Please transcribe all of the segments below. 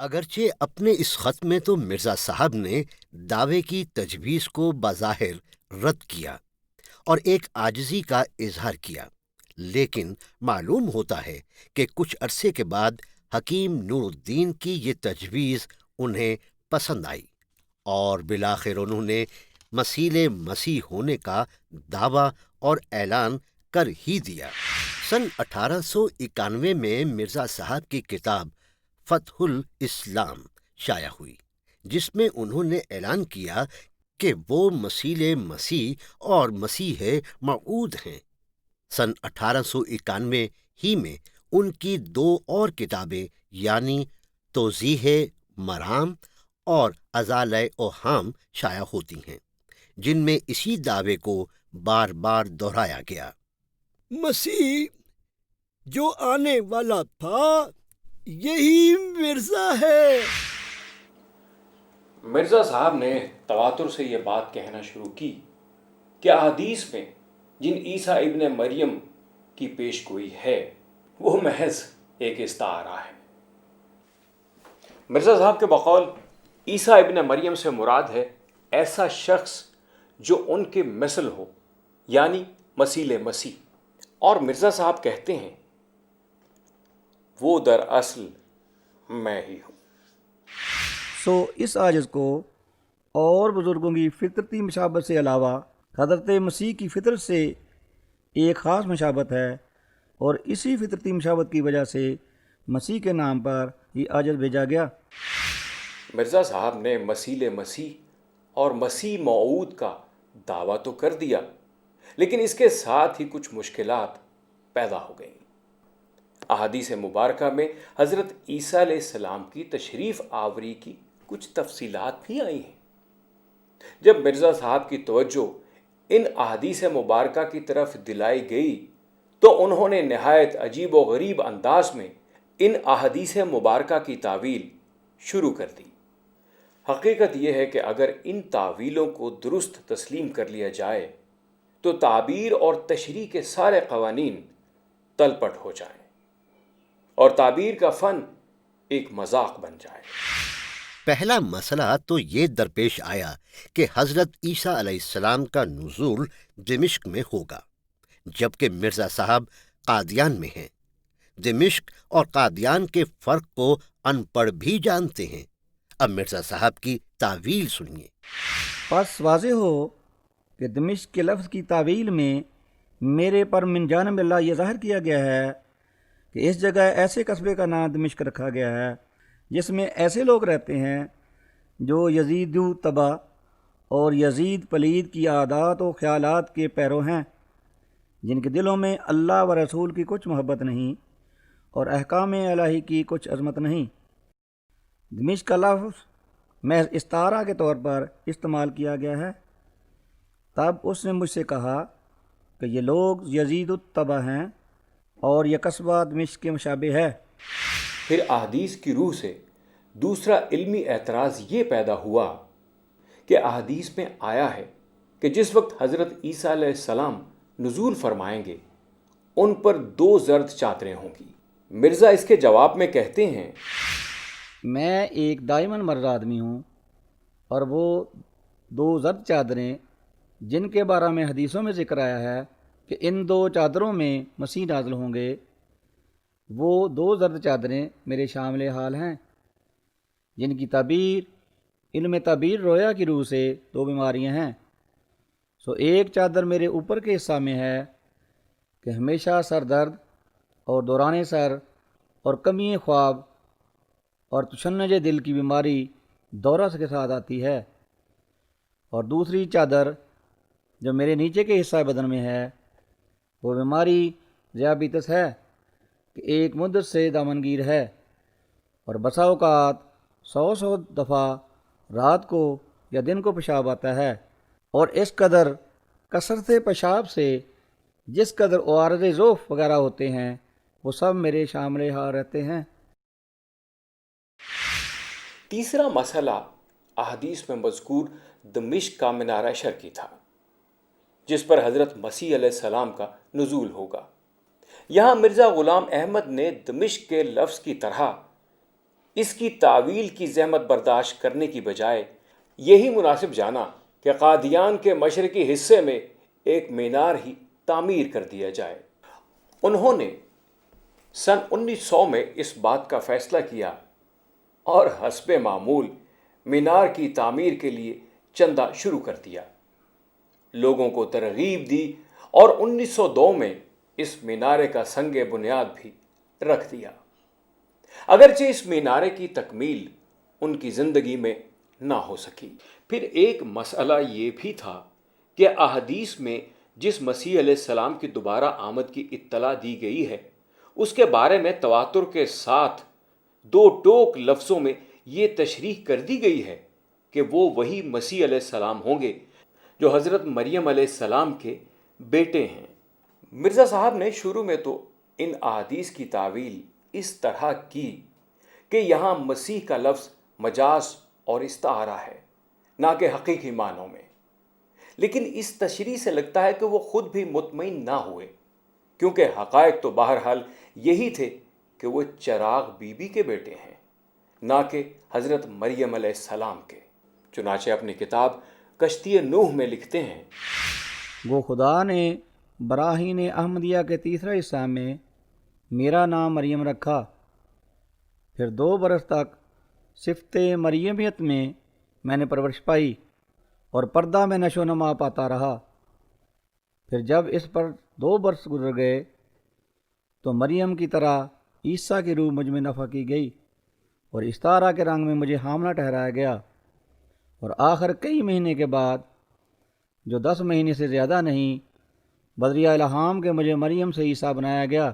اگرچہ اپنے اس خط میں تو مرزا صاحب نے دعوے کی تجویز کو بظاہر رد کیا اور ایک عاجزی کا اظہار کیا، لیکن معلوم ہوتا ہے کہ کچھ عرصے کے بعد حکیم نور الدین کی یہ تجویز انہیں پسند آئی اور بالآخر انہوں نے مسیح مسیح ہونے کا دعویٰ اور اعلان کر ہی دیا۔ سن 1891 میں مرزا صاحب کی کتاب فتح الاسلام شائع ہوئی، جس میں انہوں نے اعلان کیا کہ وہ مسیح مسیح اور مسیح موعود ہیں۔ سن 1891 ہی میں ان کی دو اور کتابیں یعنی توضیح مرام اور ازالہ اوہام شائع ہوتی ہیں، جن میں اسی دعوے کو بار بار دہرایا گیا۔ مسیح جو آنے والا تھا یہی مرزا ہے۔ مرزا صاحب نے تواتر سے یہ بات کہنا شروع کی کہ احادیث میں جن عیسیٰ ابن مریم کی پیش گوئی ہے وہ محض ایک استعارہ ہے۔ مرزا صاحب کے بقول عیسیٰ ابن مریم سے مراد ہے ایسا شخص جو ان کے مثل ہو، یعنی مسیح مسیح، اور مرزا صاحب کہتے ہیں وہ دراصل میں ہی ہوں۔ سو اس عاجز کو اور بزرگوں کی فطرتی مشابت سے علاوہ حضرت مسیح کی فطرت سے ایک خاص مشابت ہے، اور اسی فطرتی مشابت کی وجہ سے مسیح کے نام پر یہ عاجز بھیجا گیا۔ مرزا صاحب نے مسیح مسیح اور مسیح موعود کا دعویٰ تو کر دیا، لیکن اس کے ساتھ ہی کچھ مشکلات پیدا ہو گئیں۔ احادیث مبارکہ میں حضرت عیسیٰ علیہ السلام کی تشریف آوری کی کچھ تفصیلات بھی آئی ہیں۔ جب مرزا صاحب کی توجہ ان احادیث مبارکہ کی طرف دلائی گئی تو انہوں نے نہایت عجیب و غریب انداز میں ان احادیث مبارکہ کی تعویل شروع کر دی۔ حقیقت یہ ہے کہ اگر ان تعویلوں کو درست تسلیم کر لیا جائے تو تعبیر اور تشریح کے سارے قوانین تلپٹ ہو جائیں اور تعبیر کا فن ایک مذاق بن جائے۔ پہلا مسئلہ تو یہ درپیش آیا کہ حضرت عیسیٰ علیہ السلام کا نزول دمشق میں ہوگا، جبکہ مرزا صاحب قادیان میں ہیں۔ دمشق اور قادیان کے فرق کو ان پڑھ بھی جانتے ہیں۔ اب مرزا صاحب کی تعویل سنیے۔ پس واضح ہو کہ دمشق کے لفظ کی تعویل میں میرے پر من جانب اللہ یہ ظاہر کیا گیا ہے کہ اس جگہ ایسے قصبے کا نام دمشق رکھا گیا ہے جس میں ایسے لوگ رہتے ہیں جو یزید تبا اور یزید پلید کی عادات و خیالات کے پیرو ہیں، جن کے دلوں میں اللہ و رسول کی کچھ محبت نہیں اور احکام الہی کی کچھ عظمت نہیں۔ دمشق کا لفظ محض استعارہ کے طور پر استعمال کیا گیا ہے۔ تب اس نے مجھ سے کہا کہ یہ لوگ یزید التبا ہیں اور یہ قصبہ دمشق کے مشابہ ہے۔ پھر احادیث کی روح سے دوسرا علمی اعتراض یہ پیدا ہوا کہ احادیث میں آیا ہے کہ جس وقت حضرت عیسیٰ علیہ السلام نزول فرمائیں گے ان پر 2 زرد چادریں ہوں گی۔ مرزا اس کے جواب میں کہتے ہیں، میں ایک دائماً مرد آدمی ہوں، اور وہ 2 زرد چادریں جن کے بارے میں حدیثوں میں ذکر آیا ہے کہ ان 2 چادروں میں مسیح نازل ہوں گے، وہ 2 زرد چادریں میرے شامل حال ہیں، جن کی تعبیر علم تعبیر رویا کی روح سے 2 بیماریاں ہیں۔ سو ایک چادر میرے اوپر کے حصہ میں ہے کہ ہمیشہ سر درد اور دوران سر اور کمی خواب اور تشنج دل کی بیماری دورہ کے ساتھ آتی ہے، اور دوسری چادر جو میرے نیچے کے حصہ بدن میں ہے وہ بیماری ذیابیطس ہے کہ ایک مدت سے دامنگیر ہے، اور بسا اوقات 100 دفعہ رات کو یا دن کو پیشاب آتا ہے، اور اس قدر کثرت پیشاب سے جس قدر عوارض ضعف وغیرہ ہوتے ہیں وہ سب میرے شامل حال رہتے ہیں۔ تیسرا مسئلہ احادیث میں مذکور دمشق کا منارہ شرقی تھا، جس پر حضرت مسیح علیہ السلام کا نزول ہوگا۔ یہاں مرزا غلام احمد نے دمشق کے لفظ کی طرح اس کی تعویل کی زحمت برداشت کرنے کی بجائے یہی مناسب جانا کہ قادیان کے مشرقی حصے میں ایک مینار ہی تعمیر کر دیا جائے۔ انہوں نے سن 1900 میں اس بات کا فیصلہ کیا اور حسب معمول مینار کی تعمیر کے لیے چندہ شروع کر دیا، لوگوں کو ترغیب دی اور 1902 میں اس مینارے کا سنگ بنیاد بھی رکھ دیا۔ اگرچہ اس مینارے کی تکمیل ان کی زندگی میں نہ ہو سکی۔ پھر ایک مسئلہ یہ بھی تھا کہ احادیث میں جس مسیح علیہ السلام کی دوبارہ آمد کی اطلاع دی گئی ہے اس کے بارے میں تواتر کے ساتھ دو ٹوک لفظوں میں یہ تشریح کر دی گئی ہے کہ وہ وہی مسیح علیہ السلام ہوں گے جو حضرت مریم علیہ السلام کے بیٹے ہیں۔ مرزا صاحب نے شروع میں تو ان احادیث کی تعویل اس طرح کی کہ یہاں مسیح کا لفظ مجاز اور استعارہ ہے، نہ کہ حقیقی معنوں میں، لیکن اس تشریح سے لگتا ہے کہ وہ خود بھی مطمئن نہ ہوئے، کیونکہ حقائق تو بہرحال یہی تھے کہ وہ چراغ بی بی کے بیٹے ہیں، نہ کہ حضرت مریم علیہ السلام کے۔ چنانچہ اپنی کتاب کشتی نوح میں لکھتے ہیں، گو خدا نے براہین احمدیہ کے تیسرے حصہ میں میرا نام مریم رکھا، پھر 2 برس تک صفت مریمیت میں نے پرورش پائی اور پردہ میں نشو و نما پاتا رہا۔ پھر جب اس پر 2 برس گزر گئے تو مریم کی طرح عیسیٰ کی روح مجھ میں نفخ کی گئی اور استعارہ کے رنگ میں مجھے حاملہ ٹھہرایا گیا، اور آخر کئی مہینے کے بعد، جو 10 مہینے سے زیادہ نہیں، بدریہ الہام کے مجھے مریم سے عیسیٰ بنایا گیا،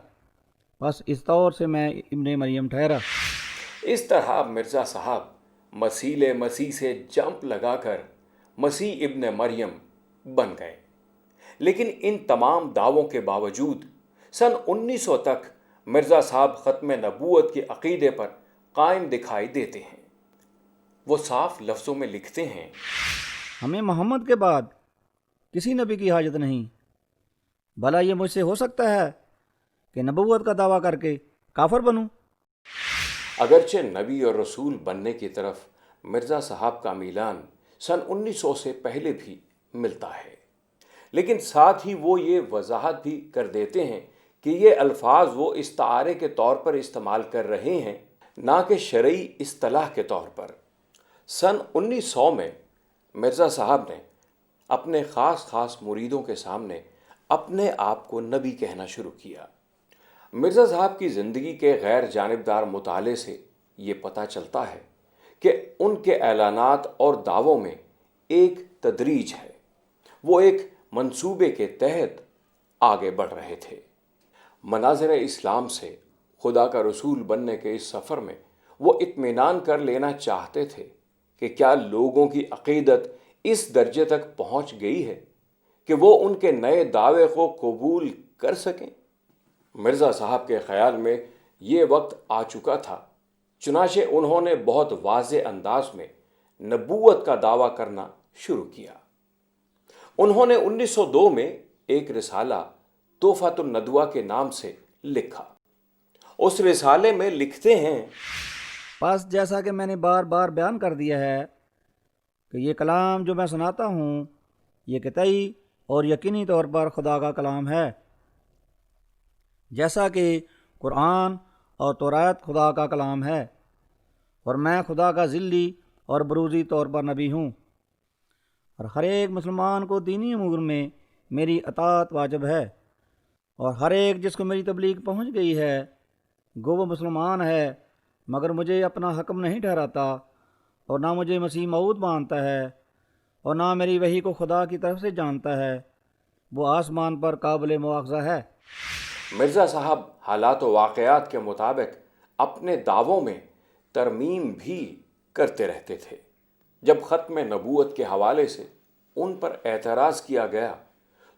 بس اس طور سے میں ابن مریم ٹھہرا۔ اس طرح مرزا صاحب مسیح مسیح سے جمپ لگا کر مسیح ابن مریم بن گئے، لیکن ان تمام دعووں کے باوجود سن 1900 تک مرزا صاحب ختم نبوت کے عقیدے پر قائم دکھائی دیتے ہیں۔ وہ صاف لفظوں میں لکھتے ہیں، ہمیں محمد کے بعد کسی نبی کی حاجت نہیں، بھلا یہ مجھ سے ہو سکتا ہے کہ نبوت کا دعویٰ کر کے کافر بنوں؟ اگرچہ نبی اور رسول بننے کی طرف مرزا صاحب کا میلان سن 1900 سے پہلے بھی ملتا ہے، لیکن ساتھ ہی وہ یہ وضاحت بھی کر دیتے ہیں کہ یہ الفاظ وہ استعارے کے طور پر استعمال کر رہے ہیں، نہ کہ شرعی اصطلاح کے طور پر۔ سن 1900 میں مرزا صاحب نے اپنے خاص مریدوں کے سامنے اپنے آپ کو نبی کہنا شروع کیا۔ مرزا صاحب کی زندگی کے غیر جانبدار مطالعے سے یہ پتہ چلتا ہے کہ ان کے اعلانات اور دعووں میں ایک تدریج ہے، وہ ایک منصوبے کے تحت آگے بڑھ رہے تھے۔ مناظر اسلام سے خدا کا رسول بننے کے اس سفر میں وہ اطمینان کر لینا چاہتے تھے کہ کیا لوگوں کی عقیدت اس درجے تک پہنچ گئی ہے کہ وہ ان کے نئے دعوے کو قبول کر سکیں۔ مرزا صاحب کے خیال میں یہ وقت آ چکا تھا، چنانچہ انہوں نے بہت واضح انداز میں نبوت کا دعویٰ کرنا شروع کیا۔ انہوں نے 1902 میں ایک رسالہ تحفۃ الندوہ کے نام سے لکھا۔ اس رسالے میں لکھتے ہیں، پس جیسا کہ میں نے بار بار بیان کر دیا ہے کہ یہ کلام جو میں سناتا ہوں یہ قطعی اور یقینی طور پر خدا کا کلام ہے، جیسا کہ قرآن اور تورات خدا کا کلام ہے، اور میں خدا کا ذلی اور بروزی طور پر نبی ہوں، اور ہر ایک مسلمان کو دینی امور میں میری اطاعت واجب ہے، اور ہر ایک جس کو میری تبلیغ پہنچ گئی ہے گو وہ مسلمان ہے، مگر مجھے اپنا حکم نہیں ٹھہراتا، اور نہ مجھے مسیح موعود مانتا ہے، اور نہ میری وحی کو خدا کی طرف سے جانتا ہے، وہ آسمان پر قابل مواخذہ ہے۔ مرزا صاحب حالات و واقعات کے مطابق اپنے دعووں میں ترمیم بھی کرتے رہتے تھے۔ جب ختم نبوت کے حوالے سے ان پر اعتراض کیا گیا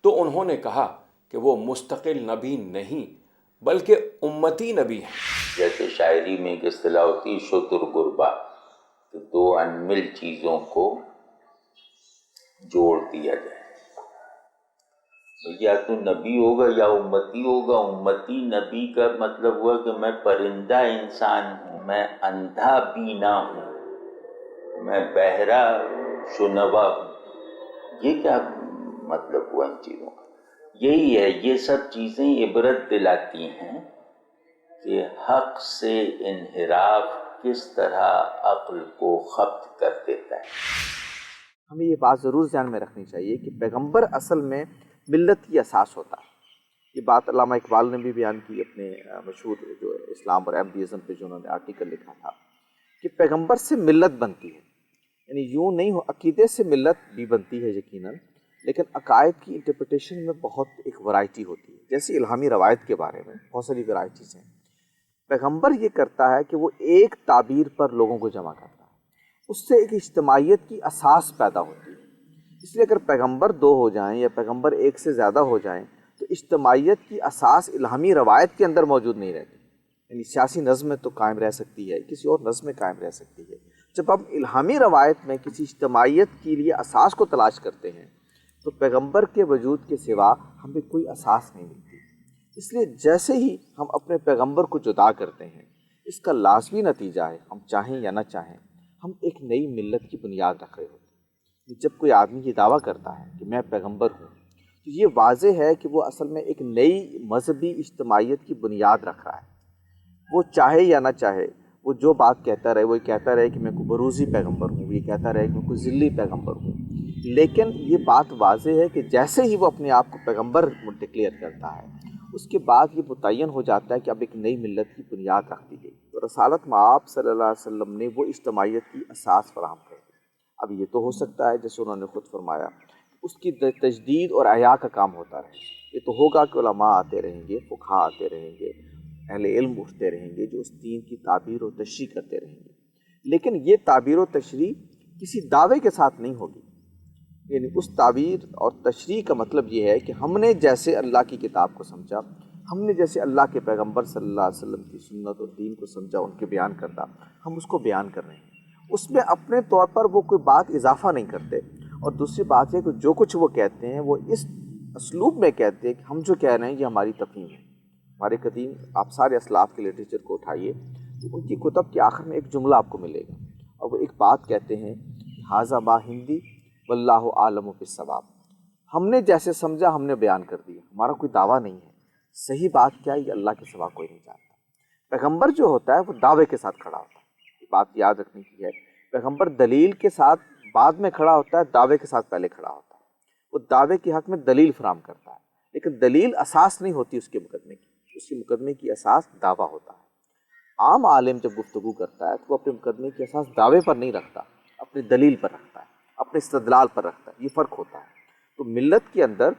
تو انہوں نے کہا کہ وہ مستقل نبی نہیں بلکہ امتی نبی ہیں۔ جیسے شاعری میں ایک اصطلاح ہوتی ہے شتر گربا، تو 2 انمل چیزوں کو جوڑ دیا جائے۔ یا تو نبی ہوگا یا امتی ہوگا. امتی نبی کا مطلب ہوا کہ میں پرندہ انسان ہوں، میں اندھا بینا ہوں، میں بہرا شنوا ہوں. یہ کیا مطلب ہوا ان چیزوں کا؟ یہی ہے، یہ سب چیزیں عبرت دلاتی ہیں کہ حق سے انحراف کس طرح عقل کو خبط کر دیتا ہے. ہمیں یہ بات ضرور ذہن میں رکھنی چاہیے کہ پیغمبر اصل میں ملت کی اساس ہوتا ہے. یہ بات علامہ اقبال نے بھی بیان کی اپنے مشہور جو اسلام اور احمدیزم پہ جو انہوں نے آرٹیکل لکھا تھا کہ پیغمبر سے ملت بنتی ہے. یعنی یوں نہیں ہو، عقیدے سے ملت بھی بنتی ہے یقیناً، لیکن عقائد کی انٹرپریٹیشن میں بہت ایک ورائٹی ہوتی ہے. جیسے الہامی روایت کے بارے میں بہت ساری ورائٹیز ہیں. پیغمبر یہ کرتا ہے کہ وہ ایک تعبیر پر لوگوں کو جمع کرتا ہے، اس سے ایک اجتماعیت کی اساس پیدا ہوتی ہے. اس لیے اگر پیغمبر دو ہو جائیں یا پیغمبر ایک سے زیادہ ہو جائیں تو اجتماعیت کی اساس الہامی روایت کے اندر موجود نہیں رہتی. یعنی سیاسی نظم میں تو قائم رہ سکتی ہے، کسی اور نظم میں قائم رہ سکتی ہے. جب ہم الہامی روایت میں کسی اجتماعیت کے لیے اساس کو تلاش کرتے ہیں تو پیغمبر کے وجود کے سوا ہمیں کوئی اساس نہیں ملتی. اس لیے جیسے ہی ہم اپنے پیغمبر کو جدا کرتے ہیں، اس کا لازمی نتیجہ ہے، ہم چاہیں یا نہ چاہیں، ہم ایک نئی ملت کی بنیاد رکھ رہے ہوتے ہیں. جب کوئی آدمی یہ دعویٰ کرتا ہے کہ میں پیغمبر ہوں تو یہ واضح ہے کہ وہ اصل میں ایک نئی مذہبی اجتماعیت کی بنیاد رکھ رہا ہے. وہ چاہے یا نہ چاہے، وہ جو بات کہتا رہے، وہ کہتا رہے کہ میں کوئی بروزی پیغمبر ہوں، یہ کہتا رہے کہ میں کوئی ذلی پیغمبر ہوں، لیکن یہ بات واضح ہے کہ جیسے ہی وہ اپنے آپ کو پیغمبر ڈکلیئر کرتا ہے اس کے بعد یہ متعین ہو جاتا ہے کہ اب ایک نئی ملت کی بنیاد رکھ دی گئی. تو رسالت مآب صلی اللہ علیہ وسلم نے وہ اجتماعیت کی اساس فراہم کر دی. اب یہ تو ہو سکتا ہے جیسے انہوں نے خود فرمایا اس کی تجدید اور احیاء کا کام ہوتا رہے. یہ تو ہوگا کہ علماء آتے رہیں گے، فقہاء آتے رہیں گے، اہل علم اٹھتے رہیں گے جو اس دین کی تعبیر و تشریح کرتے رہیں گے. لیکن یہ تعبیر و تشریح کسی دعوے کے ساتھ نہیں ہوگی. یعنی اس تعبیر اور تشریح کا مطلب یہ ہے کہ ہم نے جیسے اللہ کی کتاب کو سمجھا، ہم نے جیسے اللہ کے پیغمبر صلی اللہ علیہ وسلم کی سنت اور دین کو سمجھا، ان کے بیان کردہ، ہم اس کو بیان کر رہے ہیں. اس میں اپنے طور پر وہ کوئی بات اضافہ نہیں کرتے. اور دوسری بات یہ کہ جو کچھ وہ کہتے ہیں وہ اس اسلوب میں کہتے ہیں کہ ہم جو کہہ رہے ہیں یہ ہماری تفہیم ہے. ہمارے قدیم آپ سارے اسلاف کے لٹریچر کو اٹھائیے تو ان کی کتب کے آخر میں ایک جملہ آپ کو ملے گا اور وہ ایک بات کہتے ہیں ھذا ما ہندی واللہ عالم بالصواب. ہم نے جیسے سمجھا ہم نے بیان کر دیا، ہمارا کوئی دعویٰ نہیں ہے، صحیح بات کیا ہے یہ اللہ کے سوا کوئی نہیں جانتا. پیغمبر جو ہوتا ہے وہ دعوے کے ساتھ کھڑا ہوتا ہے. یہ بات یاد رکھنے کی ہے. پیغمبر دلیل کے ساتھ بعد میں کھڑا ہوتا ہے، دعوے کے ساتھ پہلے کھڑا ہوتا ہے. وہ دعوے کے حق میں دلیل فراہم کرتا ہے، لیکن دلیل اساس نہیں ہوتی اس کے مقدمے کی. اس کی مقدمے کی اساس دعویٰ ہوتا ہے. عام عالم جب گفتگو کرتا ہے تو وہ اپنے مقدمے کی اساس دعوے پر نہیں رکھتا، اپنی دلیل پر رکھتا ہے، اپنے استدلال پر رکھتا ہے. یہ فرق ہوتا ہے. تو ملت کے اندر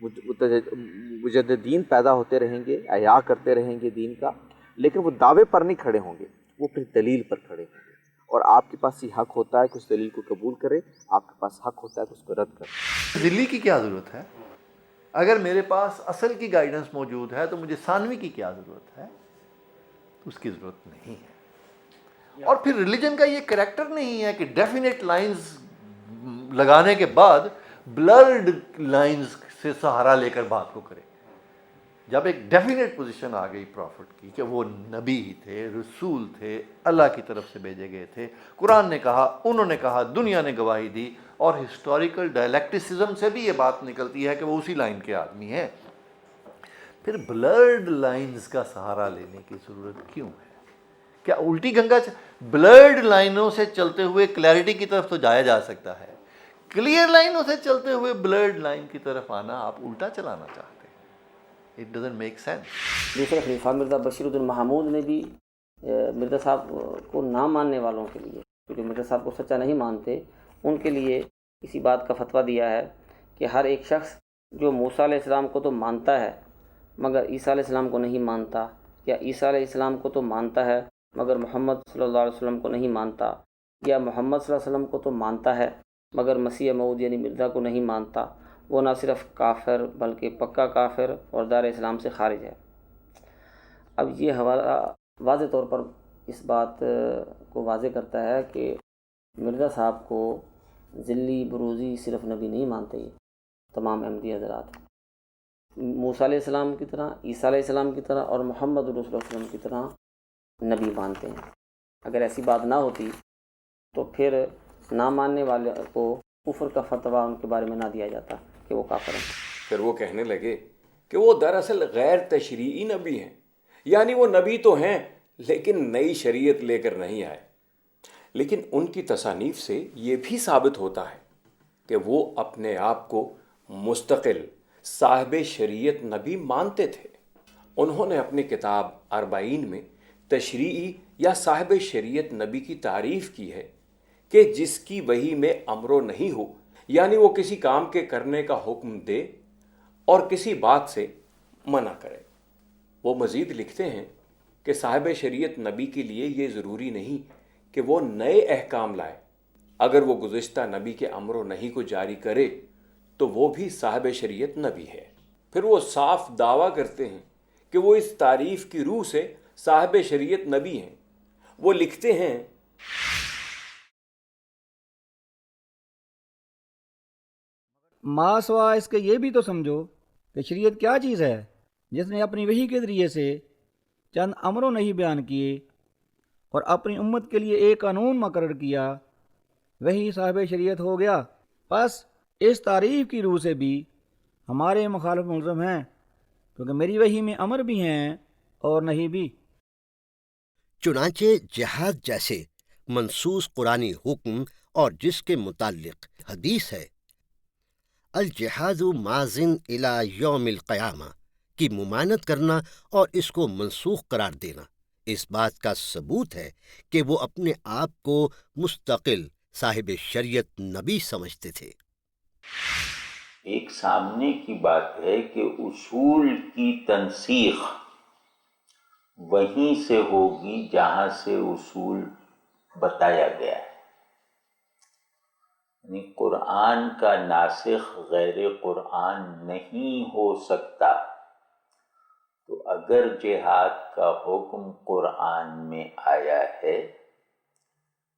مجددین پیدا ہوتے رہیں گے، احیاء کرتے رہیں گے دین کا، لیکن وہ دعوے پر نہیں کھڑے ہوں گے، وہ پھر دلیل پر کھڑے ہوں گے. اور آپ کے پاس یہ حق ہوتا ہے کہ اس دلیل کو قبول کرے، آپ کے پاس حق ہوتا ہے کہ اس کو رد کرے. ذلی کی کیا ضرورت ہے؟ اگر میرے پاس اصل کی گائیڈنس موجود ہے تو مجھے ثانوی کی کیا ضرورت ہے؟ اس کی ضرورت نہیں ہے. اور پھر ریلیجن کا یہ کریکٹر نہیں ہے کہ ڈیفینیٹ لائنز لگانے کے بعد بلرڈ لائنز سے سہارا لے کر بات کو کرے. جب ایک ڈیفینیٹ پوزیشن آ گئی پروفٹ کی کہ وہ نبی ہی تھے، رسول تھے، اللہ کی طرف سے بھیجے گئے تھے، قرآن نے کہا، انہوں نے کہا، دنیا نے گواہی دی، اور ہسٹوریکل ڈائلیکٹسزم سے بھی یہ بات نکلتی ہے کہ وہ اسی لائن کے آدمی ہیں، پھر بلرڈ لائنز کا سہارا لینے کی ضرورت کیوں ہے؟ کیا الٹی گنگا بلرڈ لائنوں سے چلتے ہوئے کلیئرٹی کی طرف تو جایا جا سکتا ہے، کلیئر لائنوں سے چلتے ہوئے بلرڈ لائن کی طرف آنا آپ الٹا چلانا چاہتے ہیں. It doesn't make sense. دوسرا خلیفہ مرزا بشیر الدین محمود نے بھی مرزا صاحب کو نہ ماننے والوں کے لیے، کیونکہ مرزا صاحب کو سچا نہیں مانتے، ان کے لیے اسی بات کا فتویٰ دیا ہے کہ ہر ایک شخص جو موسیٰ علیہ السلام کو تو مانتا ہے مگر عیسیٰ علیہ السلام کو نہیں مانتا، یا عیسیٰ علیہ السلام کو تو مانتا ہے مگر محمد صلی اللہ علیہ وسلم کو نہیں مانتا، یا محمد صلی اللہ علیہ وسلم کو تو مانتا ہے مگر مسیح موعود یعنی مرزا کو نہیں مانتا، وہ نہ صرف کافر بلکہ پکا کافر اور دار اسلام سے خارج ہے. اب یہ حوالہ واضح طور پر اس بات کو واضح کرتا ہے کہ مرزا صاحب کو ذلی بروزی صرف نبی نہیں مانتے، تمام احمدی حضرات. موسیٰ علیہ السلام کی طرح، عیسیٰ علیہ السلام کی طرح اور محمد رسول اللہ صلی اللہ علیہ وسلم کی طرح نبی مانتے ہیں۔ اگر ایسی بات نہ ہوتی تو پھر نہ ماننے والے کو کفر کا فتویٰ ان کے بارے میں نہ دیا جاتا کہ وہ کافر ہیں۔ پھر وہ کہنے لگے کہ وہ دراصل غیر تشریعی نبی ہیں، یعنی وہ نبی تو ہیں لیکن نئی شریعت لے کر نہیں آئے۔ لیکن ان کی تصانیف سے یہ بھی ثابت ہوتا ہے کہ وہ اپنے آپ کو مستقل صاحب شریعت نبی مانتے تھے۔ انہوں نے اپنی کتاب اربعین میں تشریعی یا صاحب شریعت نبی کی تعریف کی ہے کہ جس کی وحی میں امر و نہیں ہو، یعنی وہ کسی کام کے کرنے کا حکم دے اور کسی بات سے منع کرے۔ وہ مزید لکھتے ہیں کہ صاحب شریعت نبی کے لیے یہ ضروری نہیں کہ وہ نئے احکام لائے، اگر وہ گزشتہ نبی کے امر و نہیں کو جاری کرے تو وہ بھی صاحب شریعت نبی ہے۔ پھر وہ صاف دعویٰ کرتے ہیں کہ وہ اس تعریف کی روح سے صاحب شریعت نبی ہیں۔ وہ لکھتے ہیں ما سوا اس کے یہ بھی تو سمجھو کہ شریعت کیا چیز ہے۔ جس نے اپنی وحی کے ذریعے سے چند امروں نہیں بیان کیے اور اپنی امت کے لیے ایک قانون مقرر کیا، وہی صاحب شریعت ہو گیا۔ بس اس تعریف کی روح سے بھی ہمارے مخالف ملزم ہیں، کیونکہ میری وحی میں امر بھی ہیں اور نہیں بھی۔ چنانچہ جہاد جیسے منصوص قرآنی حکم اور جس کے متعلق حدیث ہے الجہاد ماضٍ الی یوم القیامہ کی ممانعت کرنا اور اس کو منسوخ قرار دینا اس بات کا ثبوت ہے کہ وہ اپنے آپ کو مستقل صاحب شریعت نبی سمجھتے تھے۔ ایک سامنے کی بات ہے کہ اصول کی تنسیخ وہیں سے ہوگی جہاں سے اصول بتایا گیا ہے، یعنی قرآن کا ناسخ غیر قرآن نہیں ہو سکتا۔ تو اگر جہاد کا حکم قرآن میں آیا ہے،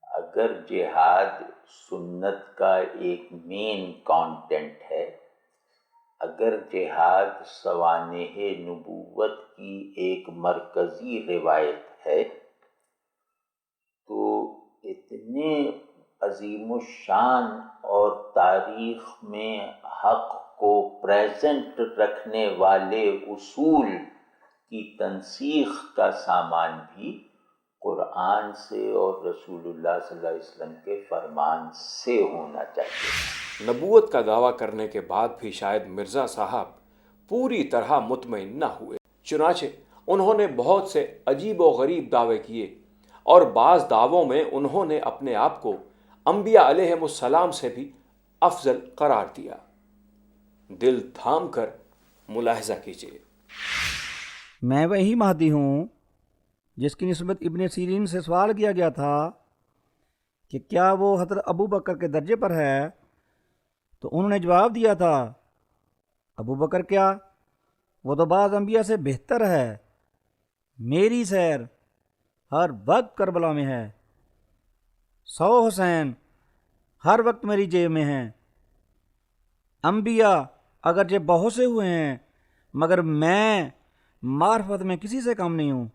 اگر جہاد سنت کا ایک مین کانٹینٹ ہے، اگر جہاد سوانح نبوت کی ایک مرکزی روایت ہے، تو اتنے عظیم الشان اور تاریخ میں حق کو پریزنٹ رکھنے والے اصول کی تنسیخ کا سامان بھی قرآن سے اور رسول اللہ صلی اللہ علیہ وسلم کے فرمان سے ہونا چاہیے۔ نبوت کا دعویٰ کرنے کے بعد بھی شاید مرزا صاحب پوری طرح مطمئن نہ ہوئے، چنانچہ انہوں نے بہت سے عجیب و غریب دعوے کیے اور بعض دعووں میں انہوں نے اپنے آپ کو انبیاء علیہم السلام سے بھی افضل قرار دیا۔ دل تھام کر ملاحظہ کیجیے۔ میں وہی مہدی ہوں جس کی نسبت ابن سیرین سے سوال کیا گیا تھا کہ کیا وہ حضرت ابو بکر کے درجے پر ہے، تو انہوں نے جواب دیا تھا ابو بکر کیا، وہ تو بعض انبیاء سے بہتر ہے۔ میری سیر ہر وقت کربلا میں ہے، 100 حسین ہر وقت میری جیب میں ہیں۔ انبیاء اگرچہ بہت سے ہوئے ہیں مگر میں معرفت میں کسی سے کم نہیں ہوں۔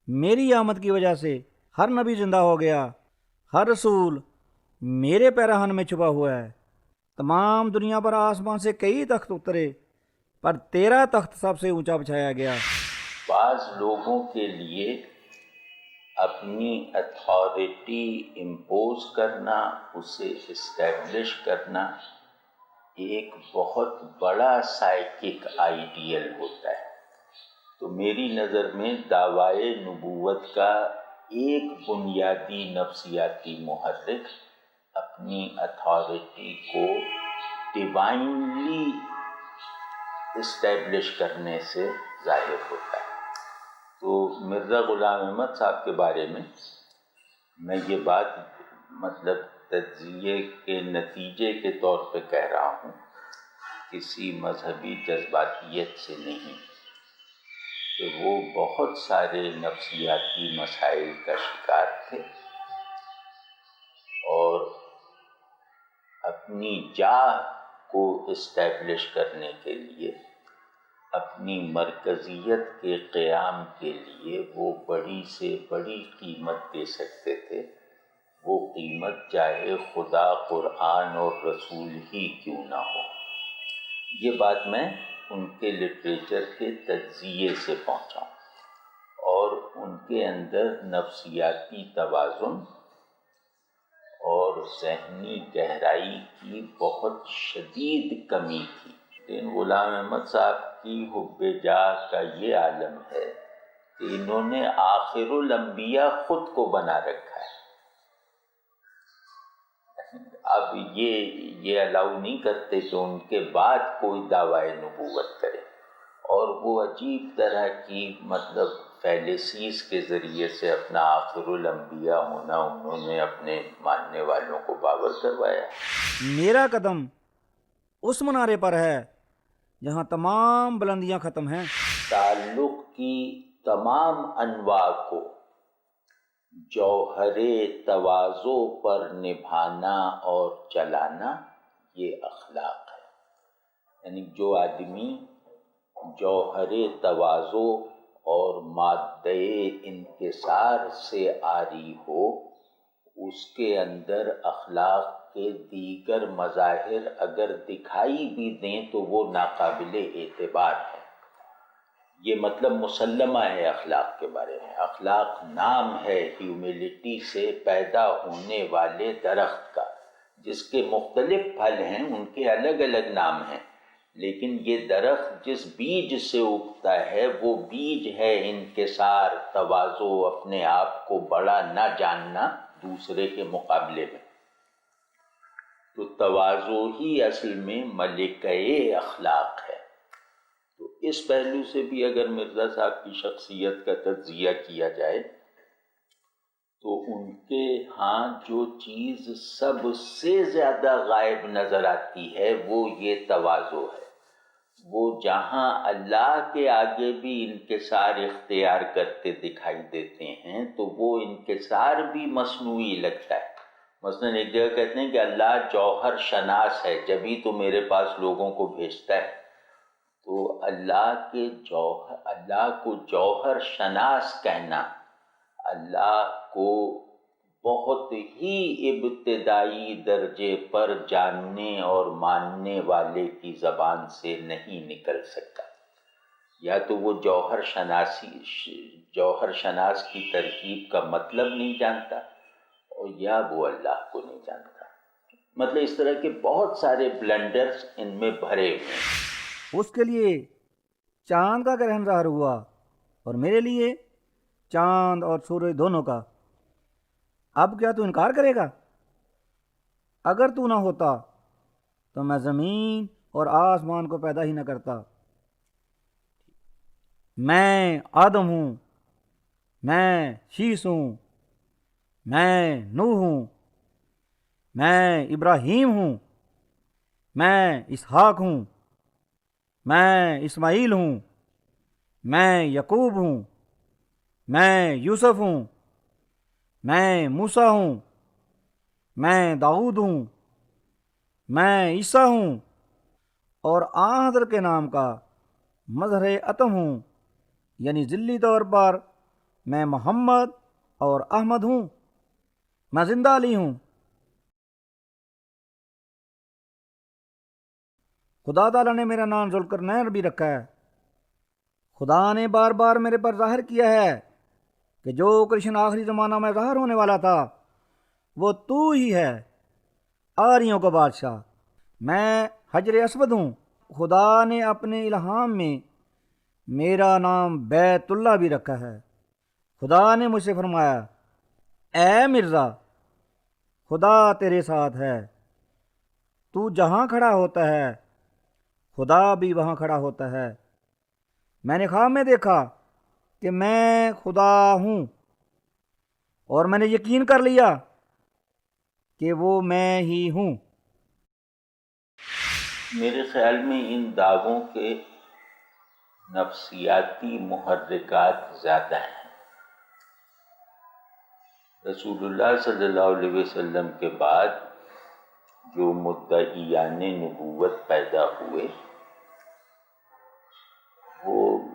میری آمد کی وجہ سے ہر نبی زندہ ہو گیا، ہر رسول میرے پیراہن میں چھپا ہوا ہے۔ تمام دنیا پر آسمان سے کئی تخت اترے پر تیرا تخت سب سے اونچا بچھایا گیا۔ بعض لوگوں کے لیے اپنی اتھارٹی امپوز کرنا، اسے اسٹیبلش کرنا ایک بہت بڑا سائیکک آئیڈیل ہوتا ہے۔ تو میری نظر میں دعویٰ نبوت کا ایک بنیادی نفسیاتی محرک اپنی اتھارٹی کو ڈیوائنلی اسٹیبلش کرنے سے ظاہر ہوتا ہے۔ تو مرزا غلام احمد صاحب کے بارے میں یہ بات مطلب تجزیے کے نتیجے کے طور پہ کہہ رہا ہوں، کسی مذہبی جذباتیت سے نہیں، کہ وہ بہت سارے نفسیاتی مسائل کا شکار تھے اور اپنی جاہ کو اسٹیبلش کرنے کے لیے اپنی مرکزیت کے قیام کے لیے وہ بڑی سے بڑی قیمت دے سکتے تھے، وہ قیمت چاہے خدا، قرآن اور رسول ہی کیوں نہ ہو۔ یہ بات میں ان کے لٹریچر کے تجزیے سے پہنچا ہوں، اور ان کے اندر نفسیاتی توازن اور ذہنی گہرائی کی بہت شدید کمی تھی۔ لیکن غلام احمد صاحب کی حب جاہ کا یہ عالم ہے کہ انہوں نے آخر الانبیاء خود کو بنا رکھا ہے۔ اب یہ الاؤ نہیں کرتے کہ ان کے بعد کوئی دعویٰ نبوت کرے، اور وہ عجیب طرح کی فیلسیز کے ذریعے سے اپنا آخر الانبیاء ہونا انہوں نے اپنے ماننے والوں کو باور کروایا۔ میرا قدم اس منارے پر ہے جہاں تمام بلندیاں ختم ہیں۔ تعلق کی تمام انواع کو جوہر تواضع پر نبھانا اور چلانا، یہ اخلاق ہے۔ یعنی جو آدمی جوہر تواضع اور مادہ انکسار سے عاری ہو، اس کے اندر اخلاق کے دیگر مظاہر اگر دکھائی بھی دیں تو وہ ناقابل اعتبار ہے۔ یہ مسلمہ ہے اخلاق کے بارے میں۔ اخلاق نام ہے ہیوملٹی سے پیدا ہونے والے درخت کا، جس کے مختلف پھل ہیں، ان کے الگ الگ نام ہیں، لیکن یہ درخت جس بیج سے اگتا ہے وہ بیج ہے انکسار، تواضع، اپنے آپ کو بڑا نہ جاننا دوسرے کے مقابلے میں۔ تو تواضع ہی اصل میں ملکہ اخلاق ہے۔ تو اس پہلو سے بھی اگر مرزا صاحب کی شخصیت کا تجزیہ کیا جائے تو ان کے ہاں جو چیز سب سے زیادہ غائب نظر آتی ہے وہ یہ تواضع ہے۔ وہ جہاں اللہ کے آگے بھی انکسار اختیار کرتے دکھائی دیتے ہیں تو وہ انکسار بھی مصنوعی لگتا ہے۔ مثلاً ایک جگہ کہتے ہیں کہ اللہ جوہر شناس ہے، جبھی تو میرے پاس لوگوں کو بھیجتا ہے۔ تو اللہ کو جوہر شناس کہنا، اللہ کو بہت ہی ابتدائی درجے پر جاننے اور ماننے والے کی زبان سے نہیں نکل سکتا۔ یا تو وہ جوہر شناس کی ترکیب کا مطلب نہیں جانتا، اور یا وہ اللہ کو نہیں جانتا۔ اس طرح کے بہت سارے بلنڈرز ان میں بھرے ہوئے ہیں۔ اس کے لیے چاند کا گرہن ظاہر ہوا، اور میرے لیے چاند اور سورج دونوں کا۔ اب کیا تو انکار کرے گا؟ اگر تو نہ ہوتا تو میں زمین اور آسمان کو پیدا ہی نہ کرتا۔ میں آدم ہوں، میں شیس ہوں، میں نوح ہوں، میں ابراہیم ہوں، میں اسحاق ہوں، میں اسماعیل ہوں، میں یعقوب ہوں، میں یوسف ہوں، میں موسیٰ ہوں، میں داؤد ہوں، میں عیسیٰ ہوں، اور آن حضرت کے نام کا مظہر عتم ہوں، یعنی ذلی طور پر میں محمد اور احمد ہوں، میں زندہ علی ہوں۔ خدا تعالیٰ نے میرا نام ذوالقرنین بھی رکھا ہے۔ خدا نے بار بار میرے پر ظاہر کیا ہے کہ جو کرشن آخری زمانہ میں ظاہر ہونے والا تھا وہ تو ہی ہے، آریوں کا بادشاہ۔ میں حجر اسود ہوں۔ خدا نے اپنے الہام میں میرا نام بیت اللہ بھی رکھا ہے۔ خدا نے مجھ سے فرمایا، اے مرزا، خدا تیرے ساتھ ہے، تو جہاں کھڑا ہوتا ہے خدا بھی وہاں کھڑا ہوتا ہے۔ میں نے خواب میں دیکھا کہ میں خدا ہوں، اور میں نے یقین کر لیا کہ وہ میں ہی ہوں۔ میرے خیال میں ان دعووں کے نفسیاتی محرکات زیادہ ہیں۔ رسول اللہ صلی اللہ علیہ وسلم کے بعد جو مدعیان نبوت پیدا ہوئے،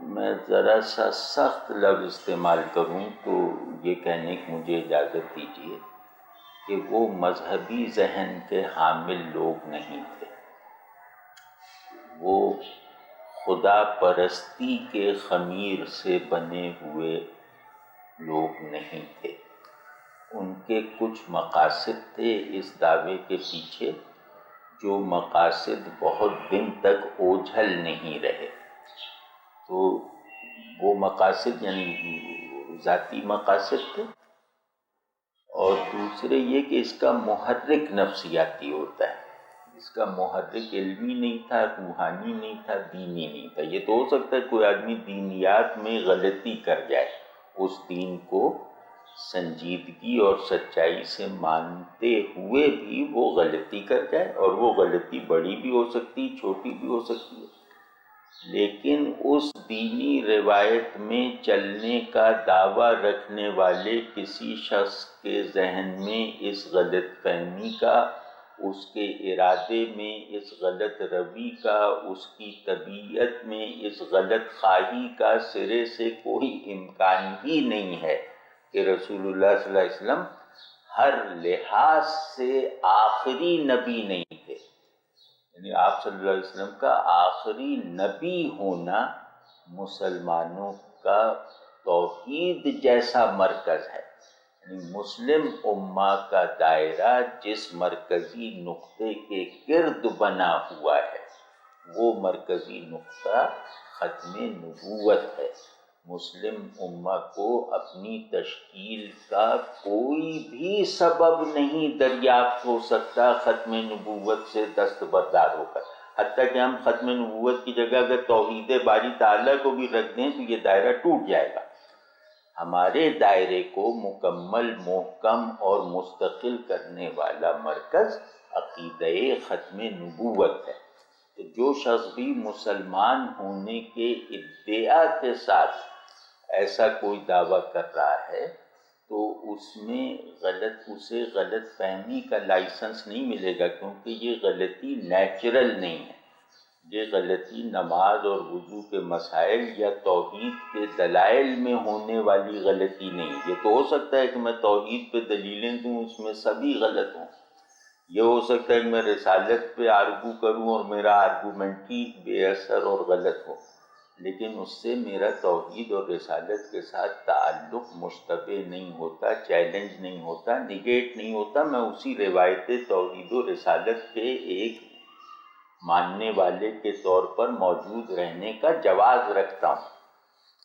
میں ذرا سا سخت لفظ استعمال کروں تو یہ کہنے کی مجھے اجازت دیجیے کہ وہ مذہبی ذہن کے حامل لوگ نہیں تھے، وہ خدا پرستی کے خمیر سے بنے ہوئے لوگ نہیں تھے۔ ان کے کچھ مقاصد تھے اس دعوے کے پیچھے، جو مقاصد بہت دن تک اوجھل نہیں رہے۔ تو وہ مقاصد یعنی ذاتی مقاصد تھے، اور دوسرے یہ کہ اس کا محرک نفسیاتی ہوتا ہے، اس کا محرک علمی نہیں تھا، روحانی نہیں تھا، دینی نہیں تھا۔ یہ تو ہو سکتا ہے کوئی آدمی دینیات میں غلطی کر جائے، اس دین کو سنجیدگی اور سچائی سے مانتے ہوئے بھی وہ غلطی کر جائے، اور وہ غلطی بڑی بھی ہو سکتی، چھوٹی بھی ہو سکتی ہے، لیکن اس دینی روایت میں چلنے کا دعویٰ رکھنے والے کسی شخص کے ذہن میں اس غلط فہمی کا، اس کے ارادے میں اس غلط روی کا، اس کی طبیعت میں اس غلط خواہی کا سرے سے کوئی امکان ہی نہیں ہے کہ رسول اللہ صلی اللہ علیہ وسلم ہر لحاظ سے آخری نبی نہیں تھے۔ یعنی آپ صلی اللہ علیہ وسلم کا آخری نبی ہونا مسلمانوں کا توحید جیسا مرکز ہے، یعنی مسلم امہ کا دائرہ جس مرکزی نقطے کے گرد بنا ہوا ہے، وہ مرکزی نقطہ ختم نبوت ہے۔ مسلم امہ کو اپنی تشکیل کا کوئی بھی سبب نہیں دریافت ہو سکتا ختم نبوت سے دستبردار ہو کر، حتیٰ کہ ہم ختم نبوت کی جگہ اگر توحید باری تعالیٰ کو بھی رکھ دیں تو یہ دائرہ ٹوٹ جائے گا۔ ہمارے دائرے کو مکمل، محکم اور مستقل کرنے والا مرکز عقیدہ ختم نبوت ہے۔ تو جو شخص بھی مسلمان ہونے کے ادعا کے ساتھ ایسا کوئی دعویٰ کر رہا ہے تو اس میں اسے غلط فہمی کا لائسنس نہیں ملے گا، کیونکہ یہ غلطی نیچرل نہیں ہے، یہ غلطی نماز اور وضو کے مسائل یا توحید کے دلائل میں ہونے والی غلطی نہیں۔ یہ تو ہو سکتا ہے کہ میں توحید پہ دلیلیں دوں، اس میں سبھی غلط ہوں، یہ ہو سکتا ہے کہ میں رسالت پہ آرگو کروں اور میرا آرگومنٹ ہی بے اثر اور غلط ہو، لیکن اس سے میرا توحید اور رسالت کے ساتھ تعلق مشتبہ نہیں ہوتا، چیلنج نہیں ہوتا، نگیٹ نہیں ہوتا۔ میں اسی روایت توحید و رسالت کے ایک ماننے والے کے طور پر موجود رہنے کا جواز رکھتا ہوں،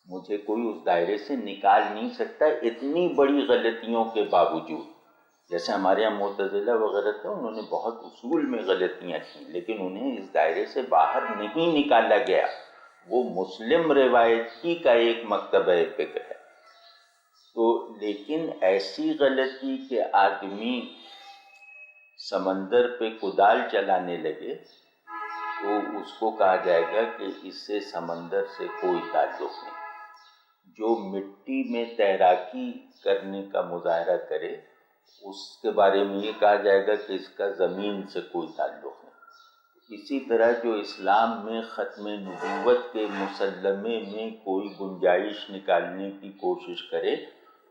مجھے کوئی اس دائرے سے نکال نہیں سکتا اتنی بڑی غلطیوں کے باوجود۔ جیسے ہمارے یہاں معتزلہ وغیرہ تھے، انہوں نے بہت اصول میں غلطیاں کی، لیکن انہیں اس دائرے سے باہر نہیں نکالا گیا، وہ مسلم روایت ہی کا ایک مکتبہ فکر ہے۔ تو لیکن ایسی غلطی کہ آدمی سمندر پہ کدال چلانے لگے تو اس کو کہا جائے گا کہ اس سے سمندر سے کوئی تعلق نہیں۔ جو مٹی میں تیراکی کرنے کا مظاہرہ کرے اس کے بارے میں یہ کہا جائے گا کہ اس کا زمین سے کوئی تعلق نہیں۔ اسی طرح جو اسلام میں ختم نبوت کے مسلمے میں کوئی گنجائش نکالنے کی کوشش کرے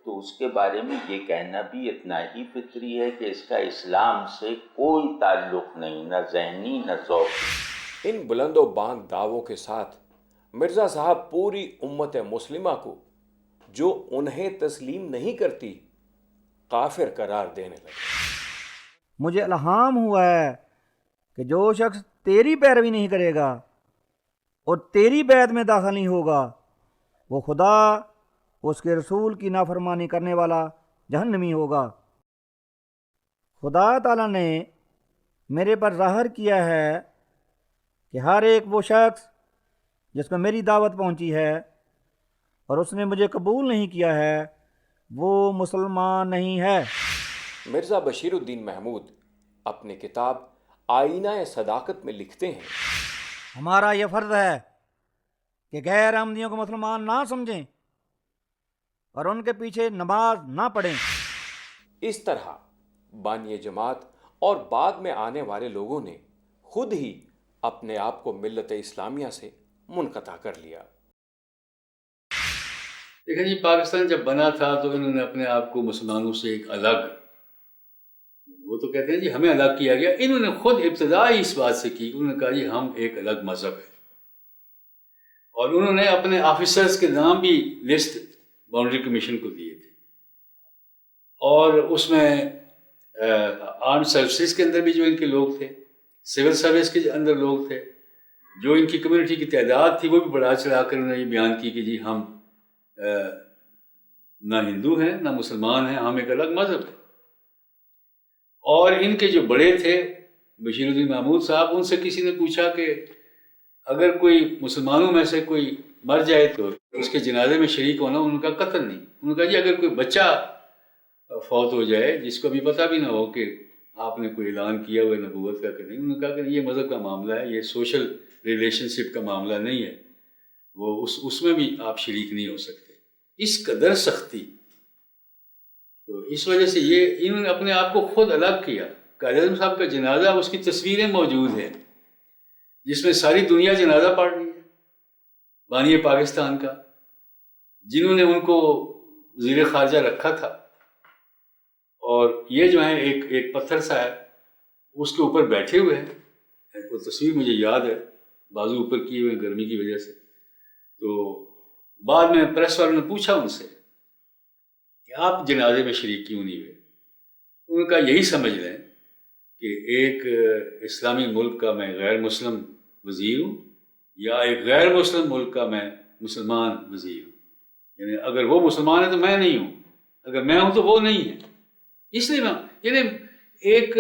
تو اس کے بارے میں یہ کہنا بھی اتنا ہی فطری ہے کہ اس کا اسلام سے کوئی تعلق نہیں، نہ ذہنی نہ ذوقی۔ ان بلند و باند دعووں کے ساتھ مرزا صاحب پوری امت مسلمہ کو جو انہیں تسلیم نہیں کرتی کافر قرار دینے لگے۔ مجھے الہام ہوا ہے کہ جو شخص تیری پیروی نہیں کرے گا اور تیری بیعت میں داخل نہیں ہوگا وہ خدا، اس کے رسول کی نافرمانی کرنے والا جہنمی ہوگا۔ خدا تعالیٰ نے میرے پر ظاہر کیا ہے کہ ہر ایک وہ شخص جس کو میری دعوت پہنچی ہے اور اس نے مجھے قبول نہیں کیا ہے وہ مسلمان نہیں ہے۔ مرزا بشیر الدین محمود اپنی کتاب آئینہ صداقت میں لکھتے ہیں، ہمارا یہ فرض ہے کہ غیر احمدیوں کو مسلمان نہ سمجھیں اور ان کے پیچھے نماز نہ پڑھیں۔ اس طرح بانی جماعت اور بعد میں آنے والے لوگوں نے خود ہی اپنے آپ کو ملت اسلامیہ سے منقطع کر لیا۔ دیکھیں جی، پاکستان جب بنا تھا تو انہوں نے اپنے آپ کو مسلمانوں سے ایک الگ، وہ تو کہتے ہیں جی ہمیں الگ کیا گیا، انہوں نے خود ابتدا ہی اس بات سے کی، انہوں نے کہا جی ہم ایک الگ مذہب ہے، اور انہوں نے اپنے آفیسرز کے نام بھی لسٹ باؤنڈری کمیشن کو دیے تھے، اور اس میں آرم سروسز کے اندر بھی جو ان کے لوگ تھے، سول سروس کے اندر لوگ تھے، جو ان کی کمیونٹی کی تعداد تھی وہ بھی بڑھا چڑھا کر انہوں نے یہ بیان کی کہ جی ہم نہ ہندو ہیں نہ مسلمان ہیں، ہم ایک الگ مذہب ہے۔ اور ان کے جو بڑے تھے بشیر الدین محمود صاحب، ان سے کسی نے پوچھا کہ اگر کوئی مسلمانوں میں سے کوئی مر جائے تو اس کے جنازے میں شریک ہونا، ان کا قتل نہیں۔ انہوں نے کہا جی اگر کوئی بچہ فوت ہو جائے جس کو ابھی پتہ بھی نہ ہو کہ آپ نے کوئی اعلان کیا ہوا نبوت کا کہ نہیں، انہوں نے کہا کہ یہ مذہب کا معاملہ ہے، یہ سوشل ریلیشن شپ کا معاملہ نہیں ہے، وہ اس میں بھی آپ شریک نہیں ہو سکتے۔ اس قدر سختی، تو اس وجہ سے یہ انہوں نے اپنے آپ کو خود الگ کیا۔ قائد اعظم صاحب کا جنازہ، اس کی تصویریں موجود ہیں جس میں ساری دنیا جنازہ پڑھ رہی ہے، بانی پاکستان کا، جنہوں نے ان کو وزیر خارجہ رکھا تھا، اور یہ جو ہے ایک پتھر سا ہے، اس کے اوپر بیٹھے ہوئے ہیں، وہ تصویر مجھے یاد ہے، بازو اوپر کیے ہوئے گرمی کی وجہ سے۔ تو بعد میں پریس والوں نے پوچھا ان سے کہ آپ جنازے میں شریک کیوں نہیں ہوئے؟ انہوں نے کہا یہی سمجھ لیں کہ ایک اسلامی ملک کا میں غیر مسلم وزیر ہوں، یا ایک غیر مسلم ملک کا میں مسلمان وزیر ہوں، یعنی اگر وہ مسلمان ہے تو میں نہیں ہوں، اگر میں ہوں تو وہ نہیں ہے۔ اس لیے میں یعنی ایک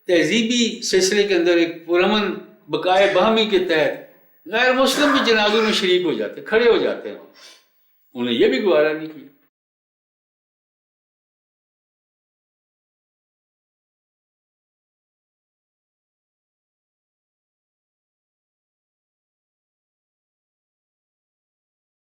تہذیبی سلسلے کے اندر ایک پرامن بقائے باہمی کے تحت غیر مسلم بھی جنازوں میں شریک ہو جاتے، کھڑے ہو جاتے ہیں، انہوں نے یہ بھی گوارا نہیں کیا۔